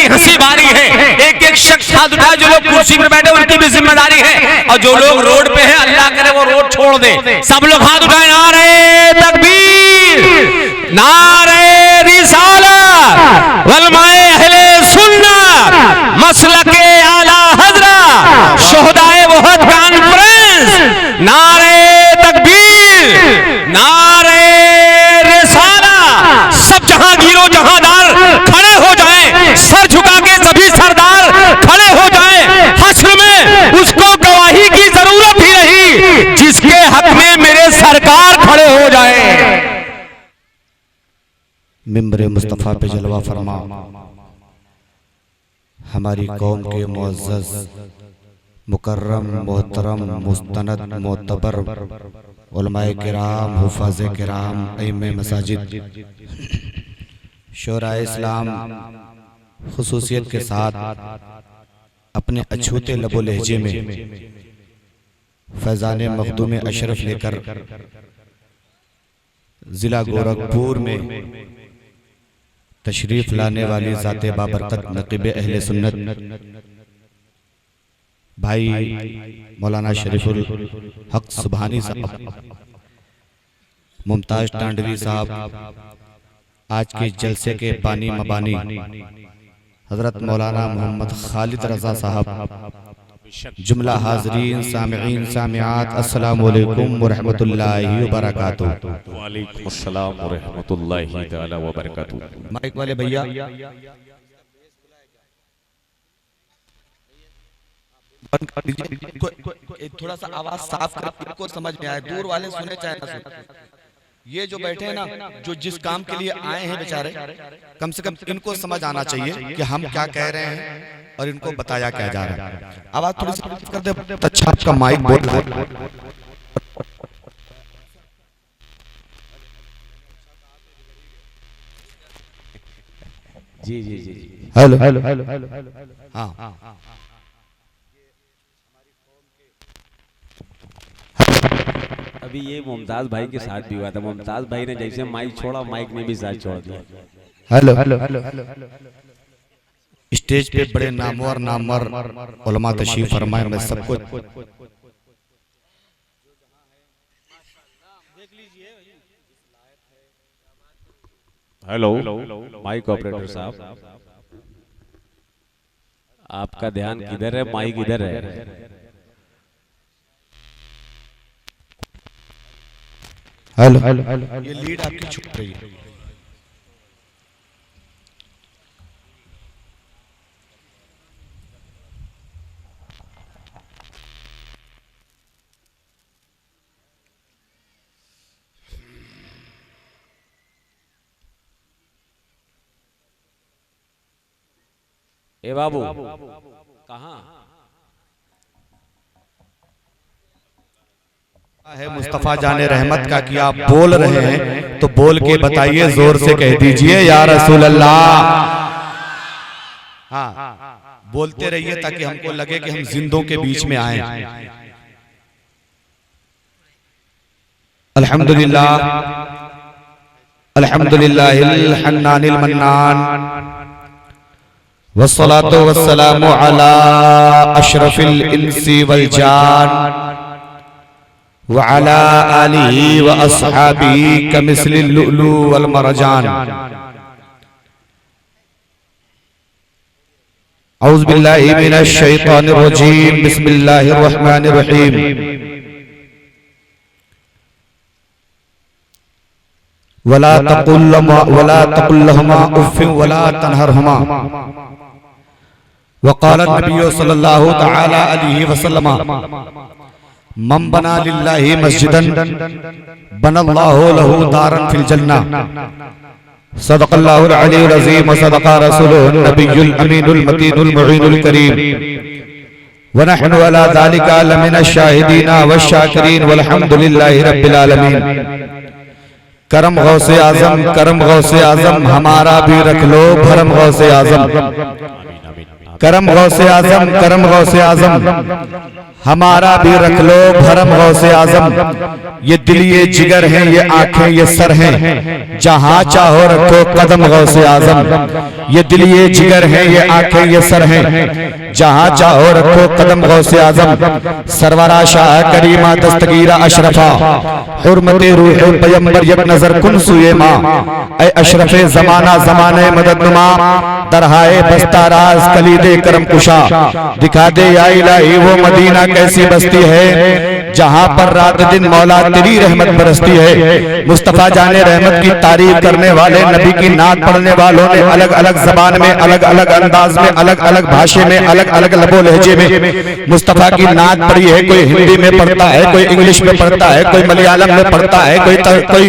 की हंसी बारी है। एक एक शख्स हाथ उठाए, जो लोग कुर्सी पर बैठे उनकी भी जिम्मेदारी है, और जो लोग रोड पे है अल्लाह करे वो रोड छोड़ दे। सब लोग हाथ उठाए, नारे तकबीर, नारे रिसालत, उलमाए अहले सुन्नत, मसलके आला हजरत, शोहदाए वहद कॉन्फ्रेंस, नारे तकबीर, नारे रिसालत। सब जहांगीरों जहांदार खड़े हो जाएं, सर झुका के सभी सरदार खड़े हो जाएं। हश्र में उसको गवाही की जरूरत ही नहीं जिसके हक में मेरे सरकार खड़े हो जाएं। मिंबर मुस्तफा पे जलवा फरमा हमारी कौम के मुअज़्ज़ज़ मुकर्रम मोहतरम मुस्तनद मोतबर उलमाए किराम हुफ़ाज़े किराम अइम्मे मसाजिद शोराए इस्लाम खुसूसियत के साथ अपने अछूते लबो लहजे में फैज़ान मखदूम अशरफ लेकर जिला गोरखपुर में तशरीफ लाने वाली ज़ाते बाबरकत नक़ीब अहले सुन्नत भाई मौलाना शरीफुल हक सुबहानी साहब, मुमताज टांडवी साहब, आज के जलसे के बानी मबानी हजरत मौलाना मोहम्मद खालिद रजा साहब, जुमला हाजरीन सामिईन सामियात अस्सलामु अलैकुम व रहमतुल्लाहि व बरकातुहू। वालेकुम अस्सलाम व रहमतुल्लाहि तआला व बरकातुहू। माइक वाले भैया बंद कर दीजिए, थोड़ा सा आवाज साफ कर, को समझ में आए, दूर वाले सुने चाहे ना सुने। ये जो बैठे हैं ना, जो जिस काम के लिए आए हैं बेचारे, कम से कम इनको समझ आना चाहिए कि हम क्या कह रहे हैं और इनको बताया क्या जा रहा है। आवाज थोड़ी सी कर दे, अच्छा आपका माइक बोल रहा है। जी जी जी, हेलो हेलो हेलो हेलो, हाँ अभी ये मुमताज भाई के साथ भी हुआ था। मुमताज भाई ने जैसे माइक छोड़ा, माइक ने भी साथ छोड़ दिया। हेलो हेलो हेलो, स्टेज पे बड़े नामवर नामवर उलमा तशरीफ फरमाए, मैं सबको हेलो माइक ऑपरेटर साहब, आपका ध्यान किधर है? माइक इधर है। हेलो हेलो हेलो, ये लीड आपकी छूट रही है। ए बाबू कहाँ है? मुस्तफा जाने रहमत का कि आप बोल रहे हैं तो बोल के बताइए, जोर से कह दीजिए या रसूल अल्लाह। हाँ, बोलते रहिए ताकि हमको लगे कि हम जिंदों के बीच में आए। अल्हम्दुलिल्लाह अल्हम्दुलिल्लाहिल हन्नानिल मन्नान वस्सलातु वस्सलामु अला अशरफिल इंसी वल जान व अला आलिहि व अस्हाबिही कमिस्लिल लुअलु वल मरजान। औज़ु बिल्लाहि मिनश शैतानिर रजीम, बिस्मिल्लाहिर रहमानिर रहीम। वला तकुल लहुमा उफ़्फ़िन वला तनहरहुमा वक़ाल नबी सल्लल्लाहु तआला अलैहि वसल्लम मन बना लिल्लाहि मस्जिदन बनल्लाहु लहू दारन फिल जन्नह। सदक़ल्लाहुल अलीयुल अज़ीम व सदक़ा रसूलुहुन नबियुल अमीनुल मतीनुल मुईनुल करीम व नहनु अला ज़ालिका लमिनश शाहिदीना वश शाकिरीन वल्हम्दुलिल्लाहि रब्बिल आलमीन। करम गौसे आजम, करम गौसे आजम, हमारा भी रख लो भरम गौसे आजम। करम गौसे आजम, करम गौसे आजम, हमारा भी रख लो भरम गौसे आजम, ये दिल ये जिगर है, ये आंखें ये सर हैं, जहां चाहो रखो कदम गौसे आजम। ये दिल ये जिगर है, ये आंखें ये सर हैं, जहां चाहो रखो कदम गौसे आजम। सरवरा शाह करीमा दस्तगीरा अशरफा, हुर्मते रूह पैगंबर यक नजर कुन सुए मां, ऐ अशरफे जमाना जमाने मददनुमा, दरहाए बस्ता राज कलीदे करम कुशा, दिखा दे या इलाही वो मदीना कैसी बस्ती है, जहां पर रात दिन मौला तेरी रहमत बरसती है। मुस्तफा जाने रहमत की तारीफ करने वाले नबी की नात पढ़ने वालों ने अलग अलग जबान में, अलग अलग अंदाज में, अलग अलग भाषा में, अलग अलग लबो लहजे में मुस्तफा की नात पढ़ी है। कोई हिंदी में पढ़ता है, कोई इंग्लिश में पढ़ता है, कोई मलयालम में पढ़ता है,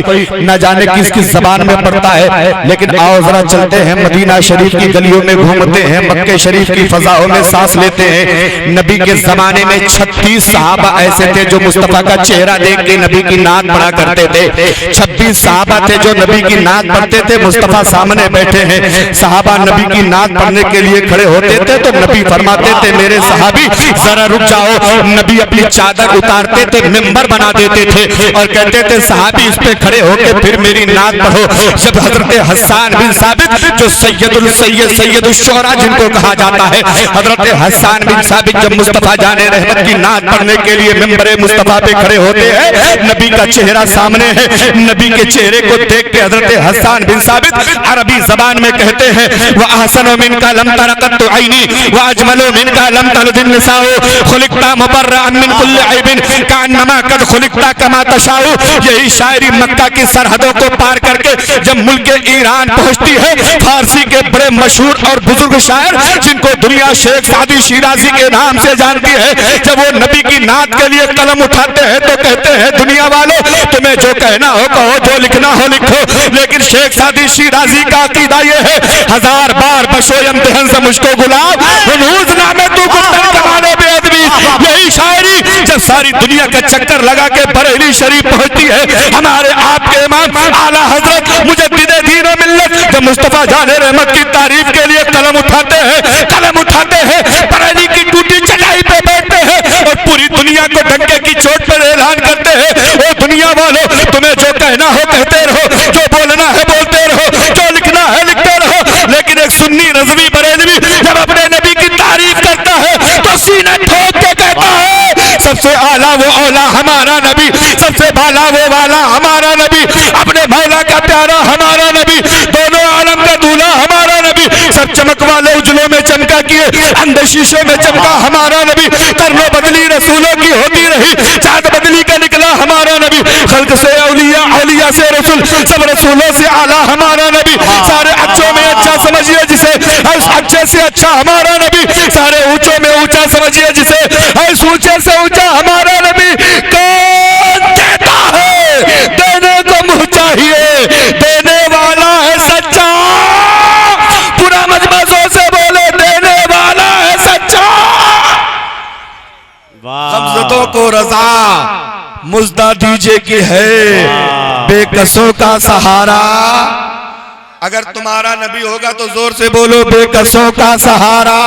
कोई न जाने किस किस जबान में पढ़ता है। लेकिन आओ जरा चलते हैं, मदीना शरीफ की गलियों में घूमते हैं, मक्के शरीफ की फजाओं में सांस लेते हैं। नबी के जमाने में 36 सहाबा ऐसे थे जो मुस्तफा का चेहरा देख के नबी की नात पढ़ा करते थे। 26 सहाबा थे जो नबी की नात पढ़ते थे। मुस्तफा सामने बैठे हैं, सहाबा नबी की नात पढ़ने के लिए खड़े होते थे तो नबी फरमाते थे मेरे सहाबी जरा रुक जाओ। नबी अपनी चादर उतारते थे, मिंबर बना देते थे और कहते थे सहाबी इस पे खड़े होके फिर मेरी नात पढ़ो। जब हजरत हसन बिन साबित जो सैयदुल शुअरा जिनको कहा जाता है, हजरत हसन बिन साबित जब मुस्तफा जाने रहमत की नात पढ़ने के लिए मिंबरे मुस्तफा पे खड़े होते हैं, नबी का चेहरा सामने है। नबी के चेहरे को देख के हजरत हसन बिन साबित अरबी जबान में कहते हैं व अहसनु मिनका लम तरक़त ऐनी व अजमलु मिनका लम तलदिन निसाउ खुलिक़ता मुबर्रअन मिन कुल्लि ऐबिन कान्नमा कद खुलिक़ता कमा तशाउ। यही शायरी मक्का की सरहदों को पार करके जब मुल्क ईरान पहुंचती है, फारसी के बड़े मशहूर और बुजुर्ग शायर जिनको दुनिया शेख सादी शिराजी के नाम से जानती है, जब वो नबी की नात के लिए कलम उठाते हैं तो कहते हैं दुनिया वालों तुम्हें जो कहना हो कहो, जो लिखना हो लिखो, लेकिन शेख सादी शिराजी का अकीदा ये है हजार बार बशो इम्तिहान से मुझको गुलाब नामे तू कमाने बेअदबी। यही शायरी जब सारी दुनिया का चक्कर लगा के बरेली शरीफ पहुंचती है, हमारे आपके इमाम आला हजरत मुजद्दिद दीन व मिल्लत जब मुस्तफा जाने रहमत की तारीफ के लिए कलम उठाते हैं, बरेली की टूटी चटाई पे बैठते हैं और पूरी दुनिया को डंके की चोट पर ऐलान करते हैं ओ दुनिया वालों तुम्हें जो कहना हो कहते रहो, जो बोलना है बोलते रहो, जो लिखना है लिखते रहो। लेकिन एक सुन्नी रज़वी बरेलवी जब अपने नबी की तारीफ करता है तो सीना ठोक के कहता है सबसे आला वो औला हमारा नबी, सबसे बाला वो वाला हमारा नबी, अपने मौला का प्यारा हमारा नबी, दोनों आलम का दूल्हा हमारा नबी, सब चमक वाले उजलों में चमका किए अंधे शीशे में चमका हमारा नबी, करनो बदली रसूलों की होती रही, चाँद बदली का निकला हमारा नबी, खल्क से औलिया, औलिया से रसूल, सब रसूलों से आला हमारा नबी, सारे अच्छों में अच्छा समझिए जिसे, अच्छे से अच्छा हमारा नबी, सारे ऊंचों में ऊंचा समझिए जिसे, ऊंचे से ऊंचा हमारा नबी। कौन देता है देने को मुँह चाहिए, देने वाला है सच्चा, पूरा मजमा जोर से बोले देने वाला है सच्चा। कब्ज़तों को रज़ा मुज़्दा दीजिए कि है बेकसों का सहारा। अगर तुम्हारा नबी होगा तो जोर से बोलो बेकसों का सहारा।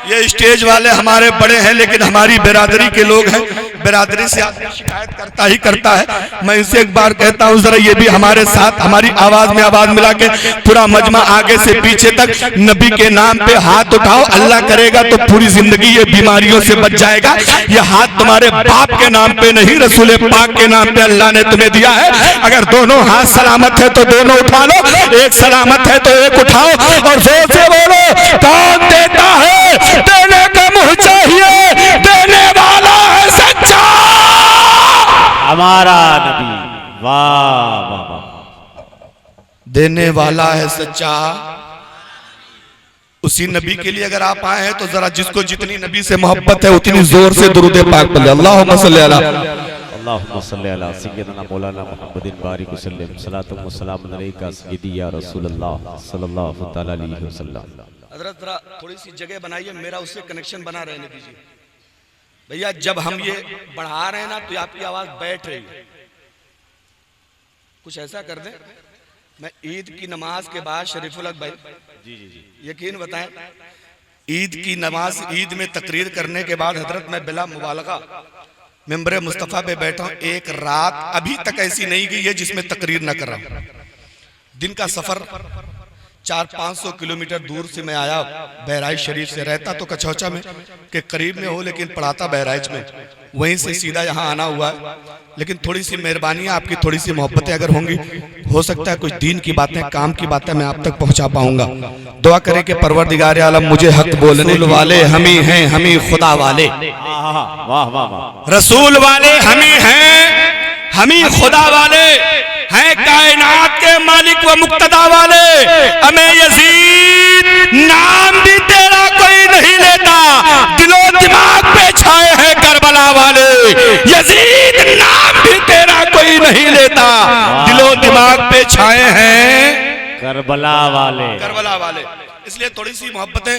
ये स्टेज वाले हमारे बड़े हैं लेकिन हमारी बिरादरी के लोग हैं, बिरादरी से आदमी शिकायत करता ही करता है। मैं इसे एक बार कहता हूँ जरा ये भी हमारे साथ हमारी आवाज में आवाज मिला के पूरा मजमा आगे से पीछे तक नबी के नाम पे हाथ उठाओ। अल्लाह करेगा तो पूरी जिंदगी ये बीमारियों से बच जाएगा। ये हाथ तुम्हारे बाप के नाम पे नहीं, रसूल पाक के नाम पे अल्लाह ने तुम्हें दिया है। अगर दोनों हाथ सलामत है तो दोनों उठा लो, एक सलामत है तो एक उठाओ और जोर से बोलो कौन देता है देने का मुँह चाहिए, देने वाला है सच्चा हमारा नबी। वाह वाह वाह, देने वाला है सच्चा। उसी नबी के लिए अगर आप आए हैं तो जरा जिसको जितनी नबी से मोहब्बत है उतनी जोर से दुरूद पाक पढ़िए। अल्लाहुम्मा सल्ली अला अल्लाहुम्मा सल्ली अला सय्यदना मौलाना मुहम्मदिन बारिक वसल्लम सलातु व सलाम अलैका सय्यदी या रसूलल्लाह सल्लल्लाहु तआला अलैहि वसल्लम। हजरत जरा थोड़ी सी जगह बनाइए, मेरा उससे कनेक्शन बना रहने दीजिए भैया। जब हम ये बढ़ा रहे हैं ना तो आपकी आवाज बैठ रही है। कुछ ऐसा कर दें, मैं ईद की नमाज के बाद शरीफुल हक भाई जी यकीन बताएं, ईद की नमाज ईद में तकरीर करने के बाद हजरत मैं बिला मुबालगा मेंबर मुस्तफ़ा पे बैठा हूँ। एक रात अभी तक ऐसी नहीं गई है जिसमें तकरीर न कर रहा हूँ। दिन का सफर 400-500 किलोमीटर दूर से मैं आया बहराइच शरीफ से। रहता तो कचौचा में के करीब में हो, लेकिन पढ़ाता बहराइच में, वहीं से सीधा यहाँ आना हुआ है। लेकिन थोड़ी सी मेहरबानी, आपकी थोड़ी सी मोहब्बतें अगर होंगी, हो सकता है कुछ दीन की बातें, काम की बातें मैं आप तक पहुंचा पाऊंगा। दुआ करें कि परवरदिगार आलम मुझे हक बोलने वाले हम ही हैं, हम ही खुदा वाले, वाह वाह वाह, रसूल वाले हम ही हैं, हम ही खुदा वाले हैं, कायनात के मालिक व मुक्तदा वाले। हमें यजीद नाम भी तेरा कोई नहीं लेता, दिलो दिमाग पे छाए हैं करबला वाले। यजीद नाम भी तेरा कोई नहीं लेता, दिलो दिमाग पे छाए हैं करबला वाले, करबला वाले। इसलिए थोड़ी सी मोहब्बतें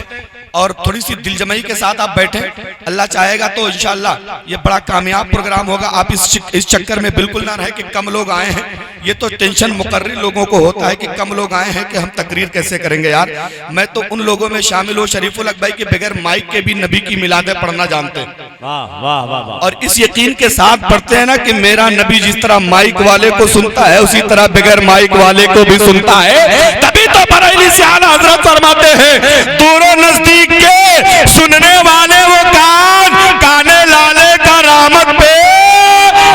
और थोड़ी सी दिलजमाई के साथ आप बैठे, अल्लाह चाहेगा तो इंशाअल्लाह ये बड़ा कामयाब प्रोग्राम होगा। आप इस चक्कर में बिल्कुल ना रहे कि कम लोग आए हैं। ये तो टेंशन मुकर्री लोगों को होता है कि कम लोग आए हैं कि हम तकरीर कैसे करेंगे। यार मैं तो उन लोगों में शामिल हूँ शरीफुल हक भाई के बगैर माइक के भी नबी की मिलादे पढ़ना जानते हैं। वाह वाह वाह, और इस यकीन के साथ पढ़ते हैं ना कि मेरा नबी जिस तरह माइक वाले को सुनता है, उसी तरह बगैर माइक वाले को भी सुनता है। तभी तो बरेली से आला हजरत फरमाते हैं, दूरों नजदीक के सुनने वाले वो कान, काने लाले का रहमत पे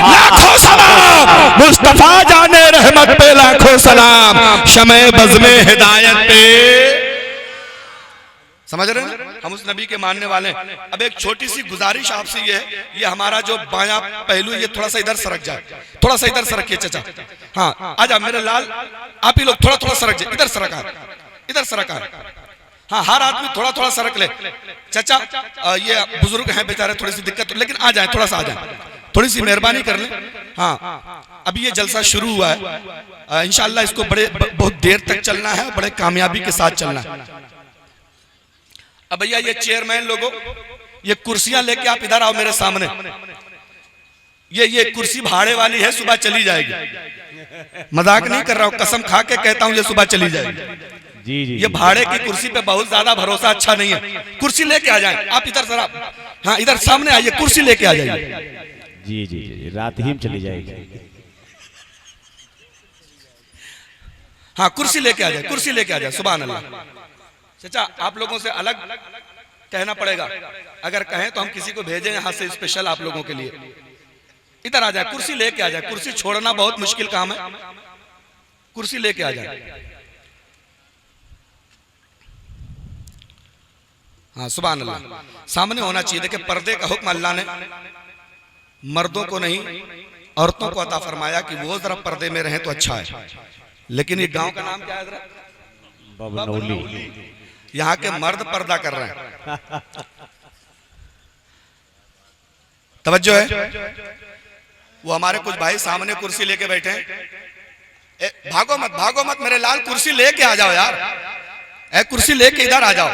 लाखों सलाम, मुस्तफा जाने रहमत पे लाखों सलाम, शमे बज़्मे हिदायत पे। समझ रहे हैं, हम उस नबी के मानने वाले हैं। अब एक छोटी सी गुजारिश आपसे ये है, ये हमारा जो बायां पहलू है ये थोड़ा सा इधर सरक जाए, थोड़ा सा इधर सरकिए चाचा। हाँ आजा मेरे लाल, आप ही लोग थोड़ा थोड़ा सरक जाए, इधर सरका, इधर सरका। हाँ हर आदमी थोड़ा थोड़ा सरक ले। चाचा ये बुजुर्ग हैं बेचारे, थोड़ी सी दिक्कत, लेकिन आ जाए, थोड़ा सा आ जाए, थोड़ी सी मेहरबानी कर ले। हाँ अभी ये जलसा शुरू हुआ है, इंशाअल्लाह इसको बहुत देर तक चलना है, बड़े कामयाबी के साथ चलना है। अब भैया ये चेयरमैन लोगों, ये कुर्सियां लेके आप इधर आओ मेरे सामने। ये कुर्सी भाड़े वाली है, सुबह चली जाएगी। मजाक नहीं कर रहा हूँ, कसम खा के कहता हूँ ये सुबह चली जाएगी। जी जी, ये भाड़े की कुर्सी पे बहुत ज्यादा भरोसा अच्छा नहीं है। कुर्सी लेके आ जाए आप इधर जरा, हाँ इधर सामने आइए, कुर्सी लेके आ जाइए। जी जी जी, रात ही में चली जाएगी। हाँ कुर्सी लेके आ जाए, कुर्सी लेके आ जाए। सुभान अल्लाह। चाचा आप लोगों से अलग कहना पड़ेगा, अगर कहें तो हम किसी को भेजें यहाँ से स्पेशल आप लोगों के लिए। इधर आ जाए, कुर्सी लेके आ जाए, कुर्सी छोड़ना बहुत मुश्किल काम है, कुर्सी लेके आ जाए। हाँ सुभान अल्लाह, सामने होना चाहिए। देखिए पर्दे का हुक्म अल्लाह ने मर्दों को नहीं औरतों को अता फरमाया कि वो जरा पर्दे में रहें तो अच्छा है। लेकिन ये गांव का नाम क्या है जरा? बबनौली। यहाँ के मर्द पर्दा कर रहे हैं। तवज्जो है। वो हमारे कुछ भाई सामने कुर्सी लेके बैठे हैं। भागो मत, भागो मत मेरे लाल, कुर्सी लेके आ जाओ यार। कुर्सी लेके इधर आ जाओ।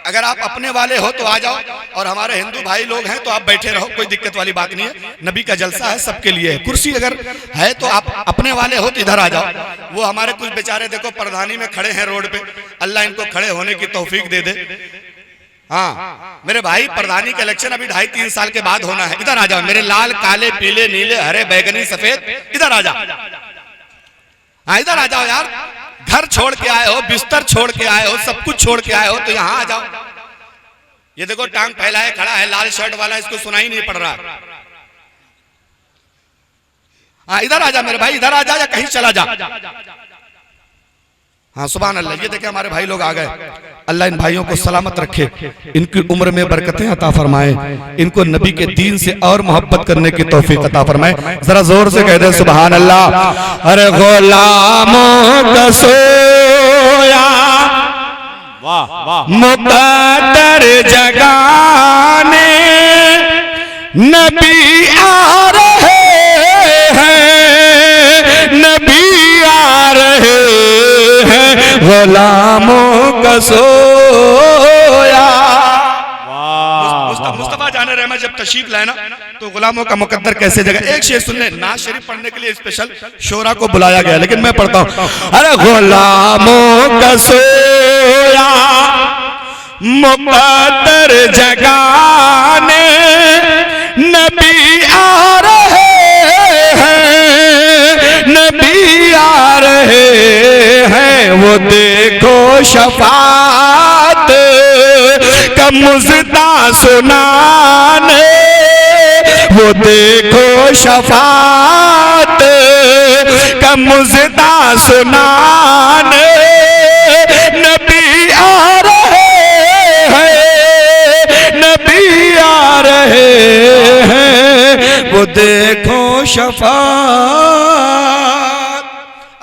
अगर आप अपने वाले हो तो आ जाओ, और हमारे हिंदू भाई लोग हैं तो आप बैठे रहो, कोई दिक्कत वाली बात नहीं है। नबी का जलसा है, सबके लिए है। कुर्सी अगर है तो आप अपने वाले हो तो इधर आ जाओ। वो हमारे कुछ बेचारे देखो प्रधानी में खड़े हैं रोड पे, अल्लाह इनको खड़े होने की तौफीक दे दे। हाँ मेरे भाई, प्रधानी का इलेक्शन अभी 2.5-3 साल के बाद होना है। इधर आ जाओ मेरे लाल, काले पीले नीले हरे बैगनी सफेद, इधर आ जाओ। हाँ इधर आ जाओ यार। घर छोड़ के आए हो, बिस्तर छोड़ के आए हो, सब कुछ छोड़ के आए हो तो यहाँ आ जाओ। ये देखो टांग फैलाए खड़ा है लाल शर्ट वाला, इसको सुनाई नहीं पड़ रहा। हाँ इधर आ जा मेरे भाई, इधर आ जा या कहीं चला जा। हाँ सुभान अल्लाह। ये देखे हमारे भाई लोग आ गए। अल्लाह इन भाइयों को सलामत रखे, इनकी उम्र में बरकतें अता फरमाए, इनको नबी के दीन से और मोहब्बत करने की तौफीक अता फरमाए। जरा जोर से कह दे सुभान अल्लाह। अरे गुलामों का सोया मुक़द्दर जगाने नबी आ रहे हैं, नबी आ रहे हैं, गुलामों का सोया। मुस्तफा जाने रहमत जब तशरीफ लाए ना तो गुलामों का मुकद्दर कैसे जगह। एक शेर सुन ले, नाज शरीफ पढ़ने के लिए स्पेशल शोरा को बुलाया गया, लेकिन मैं पढ़ता हूँ। अरे गुलामों का सोया मुक़द्दर जगाने नबी आ रहे हैं, नबी आ रहे हैं। वो देखो शफात का मुज़दा सुनाने, वो देखो शफात का मुज़दा सुनाने नबी आ रहे हैं, नबी आ रहे हैं। वो देखो शफात।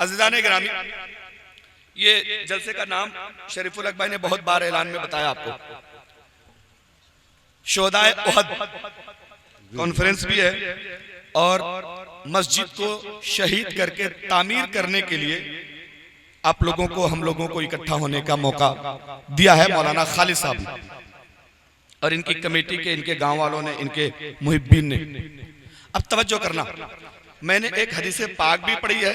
अज़ीज़ाने गिरामी, ये जलसे का नाम शरीफुल हक भाई ने बहुत बार ऐलान में बताया आपको। शोहदाए उहद कॉन्फ्रेंस भी है और मस्जिद को शहीद करके तामीर करने के लिए आप लोगों को, हम लोगों को इकट्ठा होने का मौका दिया है मौलाना खालिद साहब ने और इनकी कमेटी के, इनके गांव वालों ने, इनके मुहिब्बीन ने। अब तवज्जो करना, मैंने एक हदीस पाक भी पढ़ी है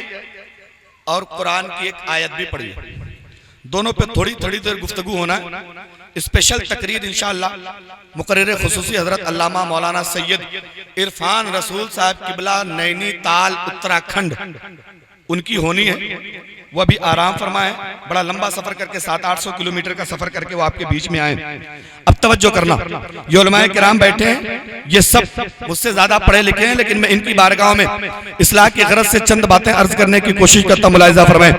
और कुरान की एक आयत भी पढ़ी है। दोनों पे थोड़ी थोड़ी देर गुफ्तगू होना है। स्पेशल तकरीर इंशाअल्लाह मुकर्रर खुसूसी हजरत अल्लामा मौलाना सैयद इरफान रसूल साहब किबला नैनीताल उत्तराखंड उनकी होनी है। वह भी आराम फरमाए, बड़ा लंबा सफर करके 700-800 किलोमीटर का सफर करके वो आपके बीच में आए। अब तवज्जो करना, ये उलमाए किराम बैठे हैं, ये सब मुझसे ज्यादा पढ़े लिखे हैं, लेकिन मैं इनकी बारगाह में इस्लाह की गरज से चंद बातें अर्ज करने की कोशिश करता हूं। मुलाहिजा फरमाएं,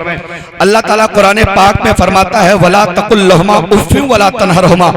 अल्लाह ताला कुरान पाक में फरमाता है, वला तकुल लहुमा उफ़्फ़िन वला तनहरहुमा।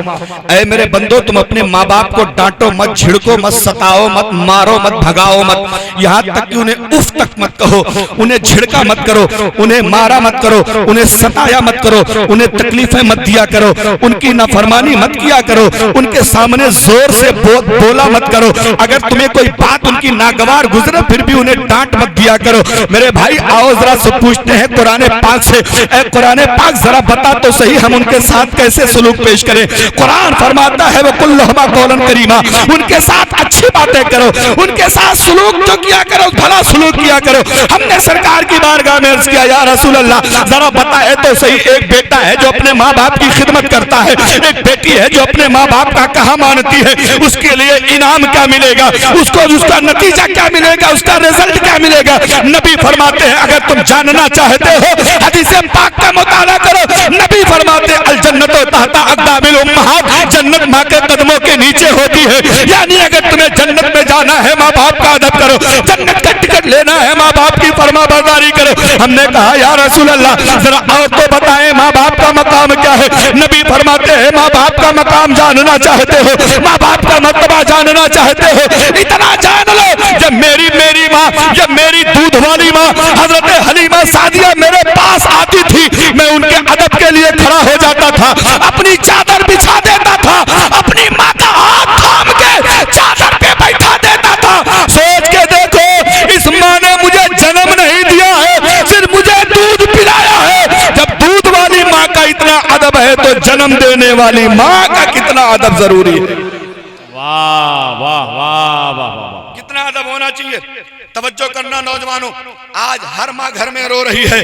ऐ मेरे बंदो, तुम अपने माँ बाप को डांटो मत, झिड़को मत, सताओ मत, मारो मत, भगाओ मत, यहाँ तक कि उन्हें उफ तक मत कहो, उन्हें झिड़का मत करो, उन्हें मारा मत करो, उन्हें सताया मत करो, उन्हें तकलीफें मत दिया करो, उनकी नाफरमानी मत किया करो, उनके सामने जोर से बोला मत करो। अगर तुम्हें कोई बात उनकी नागवार गुजरे फिर भी उन्हें डांट मत दिया करो। मेरे भाई आओ जरा से पूछते हैं कुरान पाक से, ऐ कुरान पाक जरा बता तो सही हम उनके साथ कैसे सलूक पेश करें। कुरान फरमाता है, वो कुल्लुहुमा कौलन करीमा, उनके साथ अच्छी बातें करो, उनके साथ सलूक जो किया करो भला सलूक किया करो। हमने सरकार की बारगाह में अर्ज किया, या रसूल अल्लाह जरा बताए तो सही, एक बेटा है जो अपने माँ बाप की खिदमत करता है, एक बेटी है जो अपने माँ बाप का कहा मानती है, उसके लिए इनाम क्या मिलेगा, उसको उसका नतीजा क्या मिलेगा, उसका रिजल्ट क्या मिलेगा। नबी फरमाते हैं, अगर तुम जानना चाहते हो हदीस पाक का मुताला करो। नबी फरमाते हैं, अल जन्नतो तहता अक़दामिल उम्महात, जन्नत माँ के कदमों के नीचे होती है। यानी अगर तुम्हें जन्नत में जाना है माँ बाप का अदब करो, जन्नत का टिकट लेना है माँ बाप की फरमाबरदारी करो। हमने कहा, या रसूल अल्लाह जरा और तो बताएं माँ बाप का मकाम क्या है। नबी फरमाते हैं, माँ बाप का मकाम जानना चाहते हो, माँ बाप का मर्तबा जानना चाहते हो, इतना जान लो, जब मेरी माँ, जब मेरी दूध वाली माँ हजरत हलीमा सादिया मेरे पास आती थी, मैं उनके अदब के लिए खड़ा हो जाता था, अपनी चादर बिछा देता था, अपनी माँ का हाथ थाम के चादर पे बैठा देता था। सोच के देखो, इस माँ ने मुझे जन्म नहीं दिया है, सिर्फ मुझे दूध पिलाया है। जब दूध वाली माँ का इतना अदब है तो जन्म देने वाली माँ का कितना अदब जरूरी है। वाह वाह वाह वाह वाह, कितना अदब होना चाहिए। तवज्जो करना नौजवानों, आज हर माँ घर में रो रही है,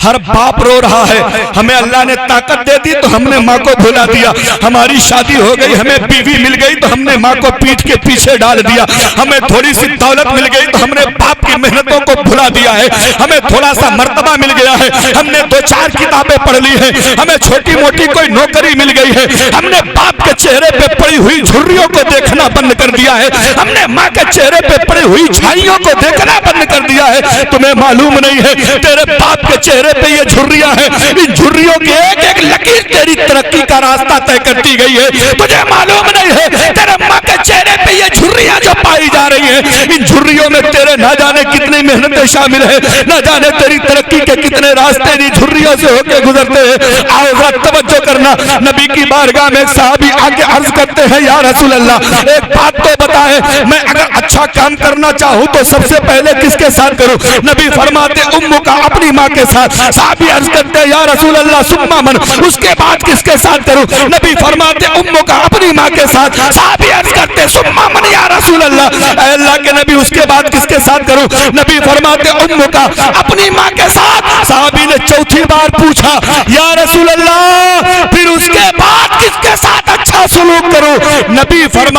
हर बाप रो रहा है। हमें अल्लाह ने ताकत दे दी तो हमने माँ को भुला दिया, हमारी शादी हो गई, हमें बीवी मिल गई तो हमने माँ को पीठ के पीछे डाल दिया, हमें थोड़ी सी दौलत मिल गई तो हमने बाप की मेहनतों को भुला दिया है, हमें थोड़ा सा मर्तबा मिल गया है, हमने 2-4 किताबें पढ़ ली है, हमें छोटी मोटी कोई नौकरी मिल गई है, हमने बाप के चेहरे पे पड़ी हुई झुर्रियों को देखना बंद कर दिया है, हमने माँ के चेहरे पे पड़ी हुई झाइयों को देखना बंद कर दिया है। तुम्हें मालूम नहीं है तेरे बाप के चेहरे पे ये झुर्रियां हैं, इन झुर्रियों की एक एक लकीर तेरी तरक्की का रास्ता तय करती गई है। तुझे मालूम नहीं है तेरे माँ के चेहरे पे ये झुर्रियां जो पाई जा रही हैं, इन झुर्रियों में तेरे ना जाने कितनी मेहनतें शामिल है, ना जाने तेरी तरक्की के कितने रास्ते इन झुर्रियों से होकर गुजरते हैं। आओ जरा तवज्जो करना, नबी की बारगाह में एक सहाबी आके अर्ज करते हैं, या रसूल अल्लाह एक बात तो बताए, मैं अगर अच्छा काम करना चाहूँ तो सबसे पहले किसके साथ करूं। नबी फरमाते उम्मू का, अपनी माँ के साथ। साहबी अर्ज करते हैं, या रसूल अल्लाह सुम्मा मन, उसके बाद किसके साथ करूं। नबी फरमाते उम्मू का, अपनी माँ के साथ। साहबी अर्ज करते सुम्मा मन या रसूल अल्लाह, अल्लाह के नबी उसके बाद किसके साथ करूं। नबी फरमाते उम्मू का, अपनी माँ के साथ। साहबी ने चौथी बार पूछा, या रसूल अल्लाह फिर उसके बाद किसके साथ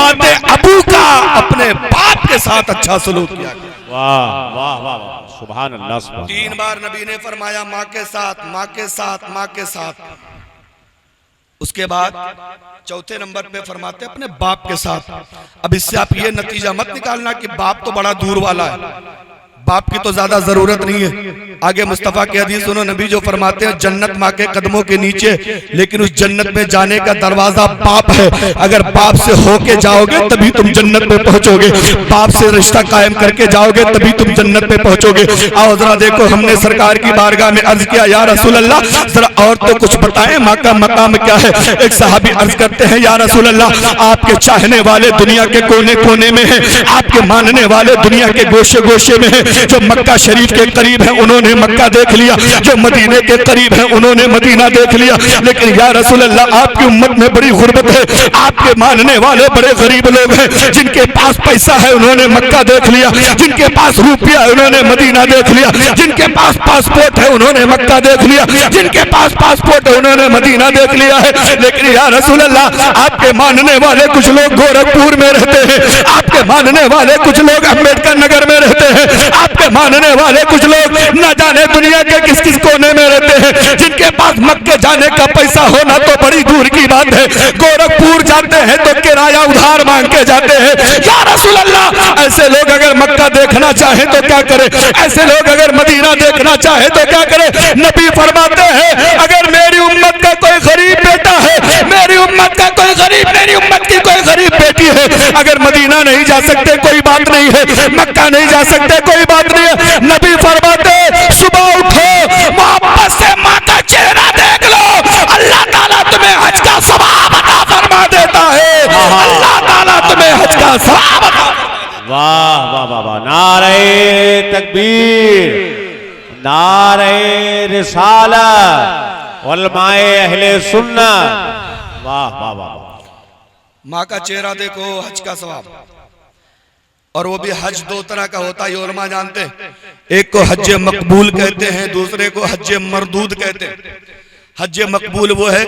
फरमाते अबू का अपने बाप के साथ अच्छा सलूक किया। वाह वाह वाह वाह, सुभान अल्लाह सुभान। 3 बार नबी ने फरमाया माँ के साथ, माँ के साथ, माँ के साथ। उसके बाद चौथे नंबर पे फरमाते अपने बाप के साथ। अब इससे आप ये नतीजा मत निकालना कि बाप तो बड़ा दूर वाला है, बाप की तो ज्यादा जरूरत नहीं है। आगे मुस्तफा की हदीस सुनो, नबी जो फरमाते हैं जन्नत माँ के कदमों के नीचे, लेकिन उस जन्नत में जाने का दरवाजा बाप है। अगर बाप से होके जाओगे तभी तुम जन्नत में पहुंचोगे, बाप से रिश्ता कायम करके जाओगे तभी तुम जन्नत में पहुंचोगे। आओ जरा देखो, हमने सरकार की बारगाह में अर्ज किया या रसूल अल्लाह जरा और तो कुछ बताएं, माँ का मकाम क्या है। एक सहाबी अर्ज करते हैं या रसूल अल्लाह आपके चाहने वाले दुनिया के कोने कोने में है, आपके मानने वाले दुनिया के गोशे गोशे में है। जो मक्का शरीफ के करीब है उन्होंने मक्का देख लिया, जो मदीने के करीब है उन्होंने मदीना देख लिया, लेकिन या रसूल अल्लाह आपकी उम्मत में बड़ी गुर्बत है, आपके मानने वाले बड़े गरीब लोग हैं। जिनके पास पैसा है उन्होंने मक्का देख लिया, जिनके पास रुपया है उन्होंने मदीना देख लिया, जिनके पास पासपोर्ट है उन्होंने मक्का देख लिया, जिनके पास पासपोर्ट है उन्होंने मदीना देख लिया है। लेकिन या रसूल अल्लाह आपके मानने वाले कुछ लोग गोरखपुर में रहते हैं, आपके मानने वाले कुछ लोग अम्बेडकर नगर में रहते हैं, आपके मानने वाले कुछ लोग न जाने दुनिया के किस किस कोने में रहते हैं। जिनके पास मक्के जाने का पैसा होना तो बड़ी दूर की बात है, गोरखपुर जाते हैं तो किराया उधार मांग के जाते हैं। या रसूल अल्लाह ऐसे लोग अगर मक्का देखना चाहे तो क्या करें, ऐसे लोग अगर मदीना देखना चाहे तो क्या करें। नबी फरमाते हैं अगर मेरी उम्मत का कोई गरीब बेटा है, मेरी उम्मत का कोई गरीब, मेरी उम्मत की कोई गरीब बेटी है, अगर मदीना नहीं जा सकते कोई बात नहीं है, मक्का नहीं जा सकते कोई बात नहीं है। नबी फरमाते सुबह उठो मोहब्बत से माँ का चेहरा देख लो, अल्लाह ताला तुम्हें हज का सवाब अता फरमा देता है, अल्लाह ताला तुम्हें हज का सवाब अता। वाह वाह वाह वाह, नारे तकबीर, नारे रिसालत, उलमाए अहले सुन्नत। वाह वाह वाह, माँ का चेहरा देखो हज का सवाब। और वो भी हज 2 तरह का होता है, उलमा जानते हैं। एक को हज मकबूल कहते हैं, दूसरे को हज मरदूद कहते हैं। हज मकबूल वो है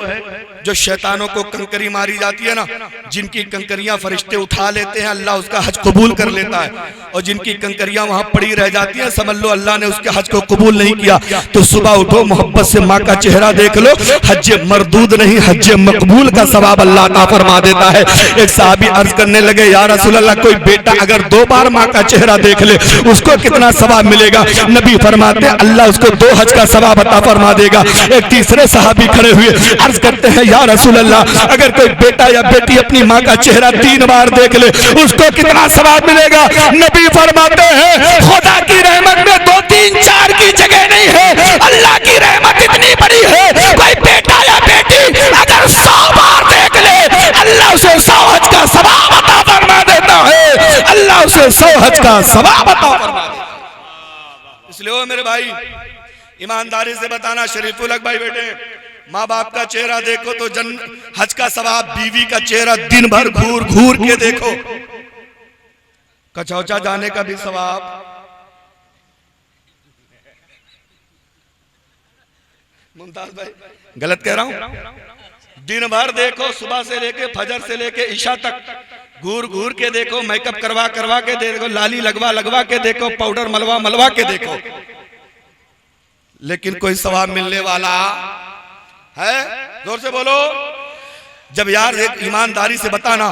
जो शैतानों को कंकरी मारी जाती है ना, जिनकी कंकरियां फरिश्ते उठा लेते हैं, अल्लाह उसका हज कबूल कर लेता है। और जिनकी कंकरियां वहां पड़ी रह जाती हैं, समझ लो अल्लाह ने उसके हज को कबूल नहीं किया। तो सुबह उठो मोहब्बत से माँ का चेहरा देख लो, हज मरदूद नहीं हज मकबूल का सवाब अल्लाह अता फरमा देता है। एक साहबी अर्ज करने लगे या रसूल अल्लाह कोई बेटा अगर 2 बार माँ का चेहरा देख ले उसको कितना सवाब मिलेगा। नबी फरमाते अल्लाह उसको 2 हज का सवाब अता फरमा देगा। एक तीसरे सहाबी खड़े हुए अर्ज करते हैं या रसूल अल्लाह अगर कोई बेटा या बेटी अपनी माँ का चेहरा 3 बार देख ले उसको कितना सवाब मिलेगा। नबी फरमाते हैं खुदा की रहमत में 2, 3, 4 की जगह नहीं है, अल्लाह की रहमत इतनी बड़ी है कोई बेटा या बेटी अगर 100 बार देख ले अल्लाह उसे 100 हज का सवाब अता फरमा देता है, अल्लाह उसे 100 हज का सवाब अता फरमा देता है। इसलिए मेरे भाई ईमानदारी से बताना, शरीफुल हक भाई बेटे, माँ बाप का चेहरा देखो तो हज का सवाब, बीवी का चेहरा दिन भर घूर घूर के देखो, कचौचा जाने का भी सवाब। मुमताज भाई गलत कह रहा हूं? दिन भर देखो, सुबह से लेके फजर से लेके ईशा तक घूर घूर के देखो, मेकअप करवा करवा के देखो, लाली लगवा लगवा के देखो, पाउडर मलवा मलवा के देखो, लेकिन कोई सवाब मिलने वाला है? जोर से बोलो। जब यार एक ईमानदारी से बताना,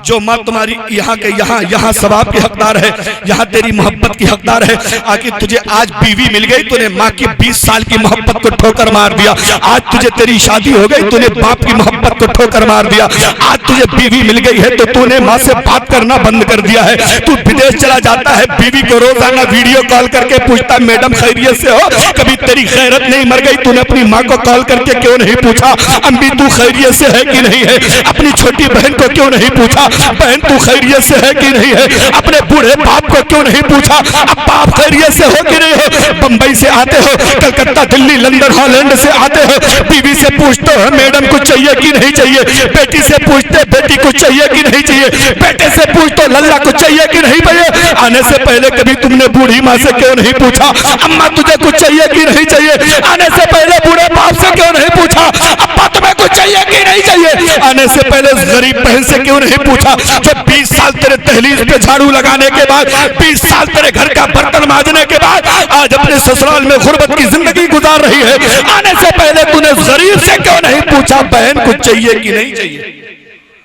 जो माँ तुम्हारी यहाँ के यहाँ सवाब की हकदार है, यहाँ तेरी मोहब्बत की हकदार है, आखिर तुझे आज बीवी मिल गई, तूने माँ की 20 साल की मोहब्बत को ठोकर मार दिया। आज तुझे तेरी शादी हो गई, तूने बाप की मोहब्बत को ठोकर मार दिया। आज तुझे बीवी मिल गई है तो तूने माँ से बात करना बंद कर दिया है। तू विदेश चला जाता है, बीवी को रोजाना वीडियो कॉल करके पूछता मैडम खैरियत से हो? कभी तेरी खैरत नहीं मर गई? तूने अपनी माँ को कॉल करके क्यों नहीं पूछा अम्मी तू खैरियत से है कि नहीं है? अपनी छोटी बहन को क्यों नहीं पूछा बहन तू खैरियत से है कि नहीं है? अपने बूढ़े बाप को क्यों नहीं पूछा अब आप खैरियत से हो कि नहीं हो? बंबई से आते हो, कलकत्ता, दिल्ली, लंदन, हॉलैंड से आते हो, बीवी से पूछते हो मैडम कुछ चाहिए कि नहीं चाहिए? बेटी से पूछते बेटी कुछ चाहिए कि नहीं चाहिए? बेटे से पूछते लल्ला कुछ चाहिए कि नहीं चाहिए? आने से पहले कभी तुमने बूढ़ी माँ से क्यों नहीं पूछा अम्मा तुझे कुछ चाहिए कि नहीं चाहिए? आने से पहले बूढ़े बाप से क्यों नहीं पूछा अब्बा तुम्हें कुछ चाहिए कि नहीं चाहिए? आने से पहले उस गरीब बहन से क्यों नहीं पूछा जो 20 साल तेरे दहलीज पे झाड़ू लगाने के बाद, 20 साल तेरे घर का बर्तन मांजने के बाद आज अपने ससुराल में गुर्बत की जिंदगी गुजार रही है, आने से पहले तूने उस गरीब से क्यों नहीं पूछा बहन कुछ चाहिए कि नहीं चाहिए?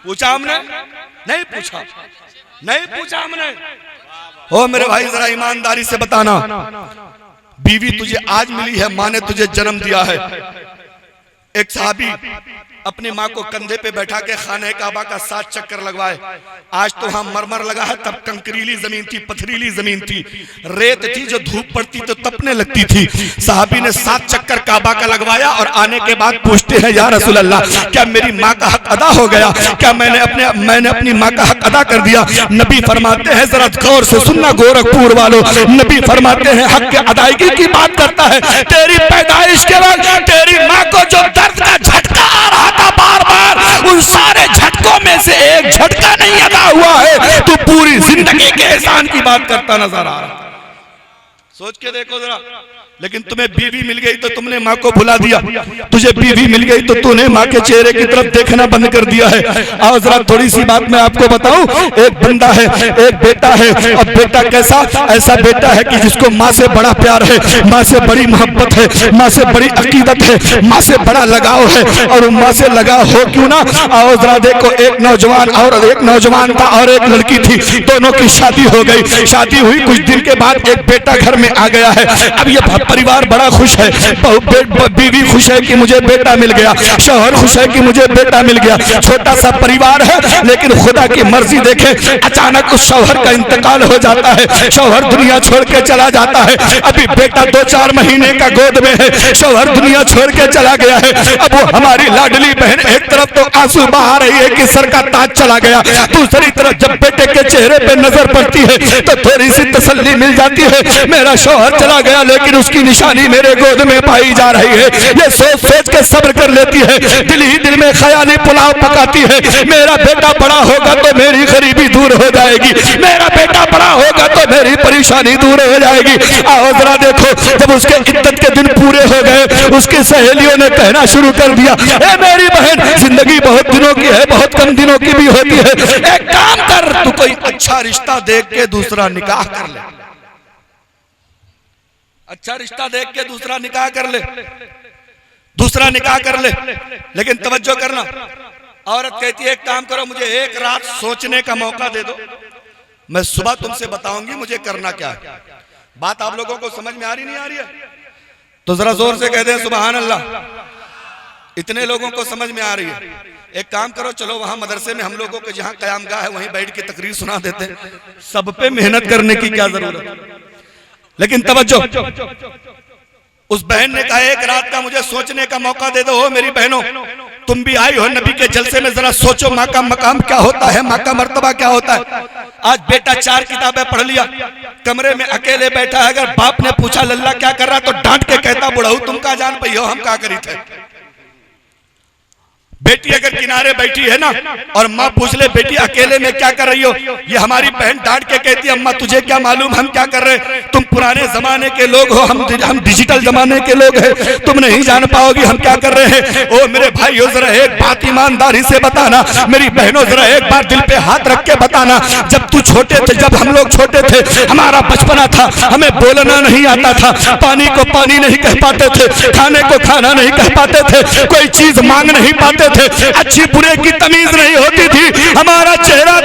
पूछा हमने? नहीं पूछा, नहीं पूछा हमने। ओ मेरे भाई जरा ईमानदारी से बताना, बीवी तुझे आज मिली है, माँ ने तुझे जन्म दिया है। एक सहाबी अपनी माँ को कंधे पे बैठा के खाने काबा का 7 चक्कर लगवाए। आज तो वहां मरमर लगा है, तब कंकरीली जमीन थी, पथरीली जमीन थी, रेत थी, जो धूप पड़ती तो तपने लगती थी। सहाबी ने 7 चक्कर काबा का लगवाया और आने के बाद पूछते हैं या रसूल अल्लाह, क्या मेरी माँ का हक अदा हो गया? क्या मैंने अपनी माँ का हक अदा कर दिया? नबी फरमाते हैं, जरा गौर से सुनना गोरखपुर वालों, नबी फरमाते हैं हक के अदायगी की बात करता है। तेरी पैदाइश के वक्त तेरी माँ को जो दर्द का झटका आ रहा था बार बार, उन सारे झटकों में से एक झटका नहीं अदा हुआ है, तू पूरी जिंदगी के एहसान की बात करता नजर आ रहा। सोच के देखो जरा। लेकिन तुम्हें बीवी मिल गई तो तुमने माँ को भुला दिया, तुझे बीवी मिल गई तो तूने माँ के चेहरे की तरफ देखना बंद कर दिया है। आओ जरा थोड़ी सी बात मैं आपको बताऊं, एक बंदा है, एक बेटा है, अब बेटा कैसा? ऐसा बेटा है कि जिसको माँ से बड़ा प्यार है, माँ से बड़ी मोहब्बत है, माँ से बड़ी अकीदत है, माँ से बड़ा लगाव है, और माँ से लगाव हो क्यों ना। आओ जरा देखो, एक नौजवान और एक नौजवान था और एक लड़की थी, दोनों की शादी हो गई। शादी हुई कुछ दिन के बाद एक बेटा घर में आ गया है। अब ये परिवार बड़ा खुश है, बीवी खुश है कि मुझे बेटा मिल गया, शौहर खुश है कि मुझे बेटा मिल गया। छोटा सा परिवार है, लेकिन खुदा की मर्जी देखे, अचानक उस शौहर का इंतकाल हो जाता है, शौहर दुनिया छोड़ के चला जाता है। अभी बेटा 2-4 महीने का गोद में है, शौहर दुनिया छोड़ के चला गया है। अब वो हमारी लाडली बहन एक तरफ तो आंसू बहा रही है कि सर का ताज चला गया, दूसरी तरफ जब बेटे के चेहरे पे नजर पड़ती है तो थोड़ी सी तसल्ली मिल जाती है, मेरा शौहर चला गया लेकिन उसकी निशानी मेरे गोद में पाई जा रही है। ये सोच सोच के सब्र कर लेती है, दिल ही दिल में ख्याली पुलाव पकाती है, मेरा बेटा बड़ा होगा तो मेरी गरीबी दूर हो जाएगी, मेरा बेटा बड़ा होगा तो मेरी परेशानी दूर हो जाएगी। आओ जरा देखो, जब उसके इद्दत के दिन पूरे हो गए, उसकी सहेलियों ने कहना शुरू कर दिया, ए मेरी बहन, जिंदगी बहुत दिनों की है, बहुत कम दिनों की भी होती है, एक काम कर, तू कोई अच्छा रिश्ता देख के दूसरा निकाह कर ले, अच्छा रिश्ता देख के दूसरा निकाह कर ले, दूसरा निकाह कर ले। लेकिन तवज्जो करना, औरत कहती है एक काम करो, मुझे एक रात सोचने का मौका दे दो, मैं सुबह तुमसे बताऊंगी मुझे करना क्या है। बात आप लोगों को समझ में आ रही नहीं आ रही है? तो जरा जोर से कह दें सुभान अल्लाह। इतने लोगों को समझ में आ रही है। एक काम करो, चलो वहां मदरसे में हम लोगों के जहां कयामगाह है वहीं बैठ के तकरीर सुना देते हैं, सब पे मेहनत करने की क्या जरूरत है। लेकिन तवज्जो, उस बहन ने कहा एक रात का मुझे सोचने का मौका दे दो। हो मेरी बहनों, तुम भी आई हो नबी के जलसे में, जरा सोचो माँ का मकाम क्या होता है, माँ का मर्तबा क्या होता है। आज बेटा 4 किताबें पढ़ लिया, कमरे में अकेले बैठा है, अगर बाप ने पूछा लल्ला क्या कर रहा तो डांट के कहता बुढ़ऊ तुम का जान पई हो हम क्या करी थे। बेटी अगर किनारे बैठी है ना और माँ पूछ ले बेटी अकेले में क्या कर रही हो, ये हमारी बहन डांट के कहती है अम्मा तुझे क्या मालूम हम क्या कर रहे, तुम पुराने जमाने के लोग हो, हम डिजिटल जमाने के लोग हैं, तुम नहीं जान पाओगी हम क्या कर रहे हैं। ओ मेरे भाइयों जरा एक बात ईमानदारी से बताना, मेरी बहनों जरा एक बार दिल पे हाथ रख के बताना, जब तू छोटे थे, जब हम लोग छोटे थे, हमारा बचपना था, हमें बोलना नहीं आता था, पानी को पानी नहीं कह पाते थे, खाने को खाना नहीं कह पाते थे, कोई चीज मांग नहीं पाते थे, अच्छी बुरे की तमीज नहीं होती थी, हमारा चेहरा